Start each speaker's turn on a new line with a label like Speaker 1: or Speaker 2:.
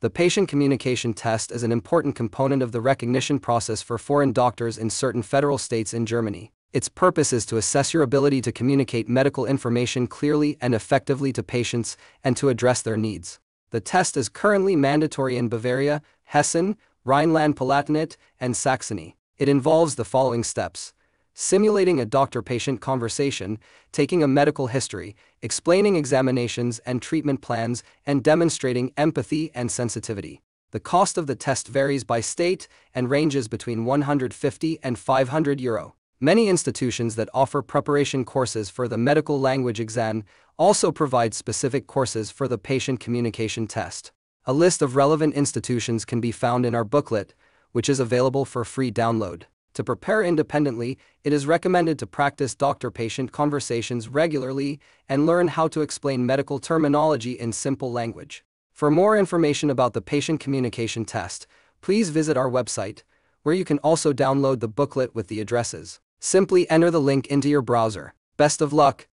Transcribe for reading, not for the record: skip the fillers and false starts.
Speaker 1: The patient communication test is an important component of the recognition process for foreign doctors in certain federal states in Germany. Its purpose is to assess your ability to communicate medical information clearly and effectively to patients and to address their needs. The test is currently mandatory in Bavaria, Hessen, Rhineland-Palatinate, and Saxony. It involves the following steps: simulating a doctor-patient conversation, taking a medical history, explaining examinations and treatment plans, and demonstrating empathy and sensitivity. The cost of the test varies by state and ranges between €150 and €500. Many institutions that offer preparation courses for the medical language exam also provide specific courses for the patient communication test. A list of relevant institutions can be found in our booklet, which is available for free download. To prepare independently, it is recommended to practice doctor-patient conversations regularly and learn how to explain medical terminology in simple language. For more information about the patient communication test, please visit our website, where you can also download the booklet with the addresses. Simply enter the link into your browser. Best of luck!